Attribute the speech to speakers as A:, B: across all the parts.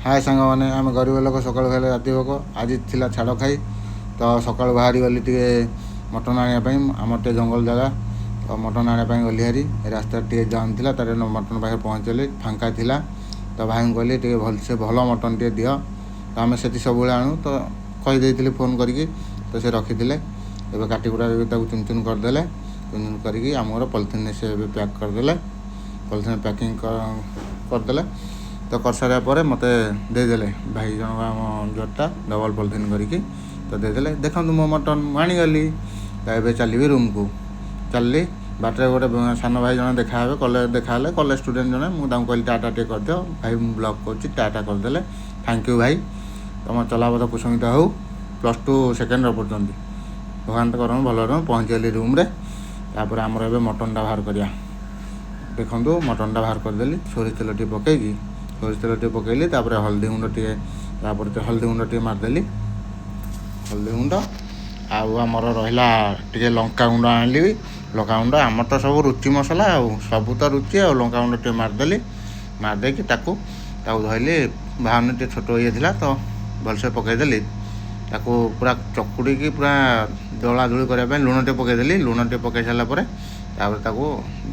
A: हाय सांग मैंने आम गरीब लोक सकाल खाइले राति भोक आज थिला छाड़ खाई तो सकाल बाहरी गली टे मटन आने आम टे जंगल जगह तो मटन आने गली हारी रास्ता टे जाम था तार मटन पाखे पहुँचली फांका थिला तो भाई कहली टे भलसे भल मटन टे दिह तो आम से सब आणु तो कहीदे फोन करके तो से रखी एवं काटिकुटा चुन चुन करदे चुन चुन करके आमर पॉलिथिन से पैक करदे पॉलिथिन पैकिंग करदे तो कर सारा पर मत देदेले भाई जन आम जोटा डबल पॉलिथिन करके तो देदेले देखु मो मटन आनीगली तो ये चलि रूम को चलि बाटर गोटे सान भाई जन देखा कॉलेज देखा कॉलेज स्टूडेंट जन मुझे कहली टाटा टे कर दियो भाई ब्लॉग कर टाटा करदे थैंक यू भाई तुम चलापथ कुसुमित हो +2 सेकेंड पर्यटन भगवान तो करम भल पहुँचली रूम रे तापर आमर ए मटनटा बाहर करिया देखु मटनटा बाहर करदेली सोरिष तेल टे पकईकी सोरिष तेल टे पकईली तापर हल्दी गुंड टे हल्दी गुंड टे मारदेली हल्दी गुंड आमर रहा टे लंका गुंड आनली लंका गुंड आम तो सब रुचि मसला सब तो रुचि आ लंका गुंड टे मारदेली मारदेकी ताकू धरली भावनी टे छोट ये था तो भलसे पकईदेली ताकू पूरा चकुड़ी की पूरा दला दुली करने लुण टे पकईदेली लुण टे पकई सारापर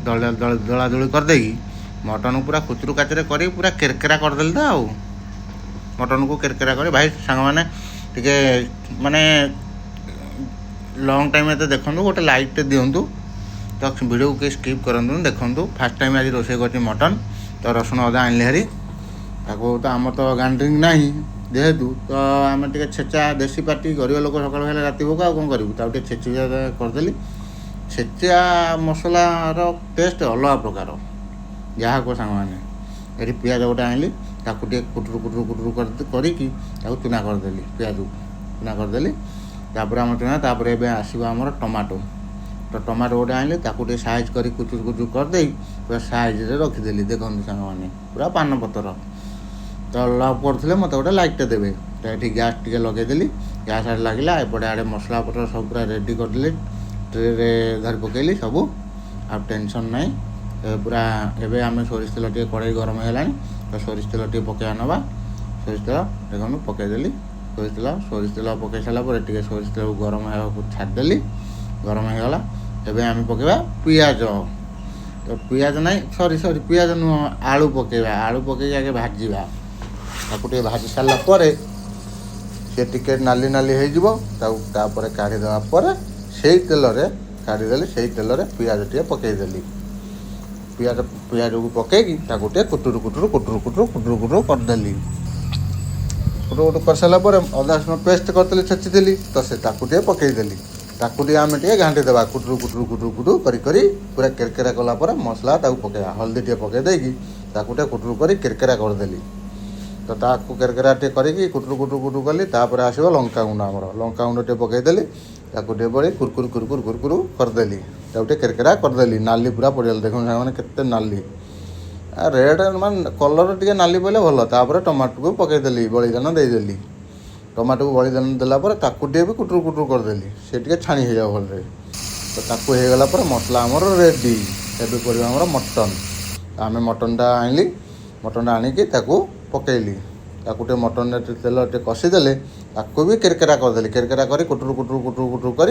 A: दला दुली करदेगी मटन पूरा कुचरू काचरे कर पूरा केरकेरा करदेली तो आउ मटन को केरकेरा कर भाई सांग मैंने टे माने लंग टाइम तो देखु गोटे लाइक टे दिंतु तो वीडियो को स्किप करूँ देखु फास्ट टाइम आज रोसे कर मटन तो रसुण अदा आनली हारी ताको तो आम तो ग्राइंडिंग ना जेहेतु तो आम टे छेचा देसी पार्टी गरीब लोक सकाल खाइले राति भोक आ कौन करूँ छेची करदेली छेचा मसलार टेस्ट अलग प्रकार जहाँ को सांग मैंने ये पियाज गोटे आनली ताकू कुटुर कुटुर कुटुर करके चुना करदेली पियाज चुना करदेली तापर आम चुना तापर ए आसो आमर टमाटो तो टमाटो गोटे आनली ताकू साइज कर कुचुर कुचुर करदे पूरा साइज रखीदेली देखो सांग मैंने पूरा पान पतर तो लव करते मत गोटे लाइट देवे तो ये गैस टे लगेदेली गैस आड़े लगे एपटे आड़े मसला पत्र सब पूरा रेडी करदेली ट्रे धरी पकईली सब आ टेंशन नाई पूरा एवं आम सोरिष तेल टे कड़ाई गरम है तो सोरिष तेल टे पकड़ा नवा सोरिष तेल देखो पकईदेली सोरिष तेल पकई सारापर टे सोरिष तेल गरम होगा छाड़देली गरम होगला एवं आम पकड़ा पियाज तो पियाज ना सॉरी पियाज नुह आलू पकईवा आलू पकई आगे भाजा ताकू टे भाजी सारापर सी टिके नाली नाली होपर काढ़ीदेवा से तेल काढ़ीदेली से तेल पियाज टे पकईदेली पियाज पियाज को पकईकी टे कुटुर कुटुर कुटुर कुटुर कुटुर कुटुर करदेली कुटुर कुटुर कर सारापर अदा रसुण पेस्ट करदेली छेची तो से टे पकईदेली ताकू आम टे घाटीदेवा कुटुर कुटुर कुटुर कुटुर करी पूरा केरकेरा कलापर मसला पकईवा हल्दी टे पकईदेकी टे कुटुर कर केरकेरा करदेली तो ताकू केरकेरा टे करी कुटुर कुटुर कुटुर कली तापर आसो लंका गुंड आमर लंका गुंड टे पकईदेली टे बड़ी कुरकुर कुरकुर कुरकुर करदेली टे केरकेरा करदेली नाली पूरा पड़गला देखो मैंने केते नाली रेड मान कलर टे नाली पड़े भल तापर टमाटो को पकईदेली बड़ीदान देदेली टमाटो को बड़ीदान देलापर ताकू टे भी कुटुर कुटुर करदेली से टे छाणी हो जाए भल तो ताकू हो गला मसला आमर रेडी एबे पड़ो आमर मटन आम मटनटा आनली मटनटा आणिकी ताकू पकईली टे मटन तेल टे कषिदेले ताकू भी केरकेरा करदेली केरकेरा कर कुटुर कुटुर कुटुर कुटुर कर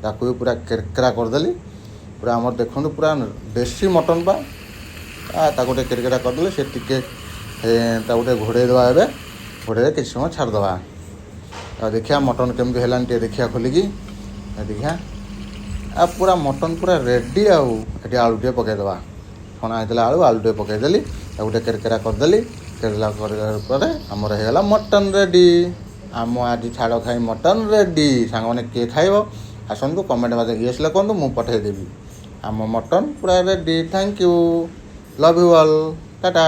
A: ताकू भी पूरा केरकेरा करदेली पूरा आमर देखो पूरा देसी मटन पा ताकू टे केरकेरा करदेले से टिके टे घोड़े देवा ए घोड़े किसी समय छाड़देवा देखिया मटन केमती है टे देखिया खोलिकी देखिया पूरा मटन पूरा रेडी आटे आलू टे पकईदेवा छणा होता आलू आलू टे पकईदेली टे केरकेरा करदेली केरला पर आमर होगा मटन रेडी आम आज छाड़ खाई मटन रेडी सांग मैंने किए खाइब आसतु कमेंट मत येस लिखु मुझे पठेदेवी आम मटन पूरा ready thank you love you all Tata.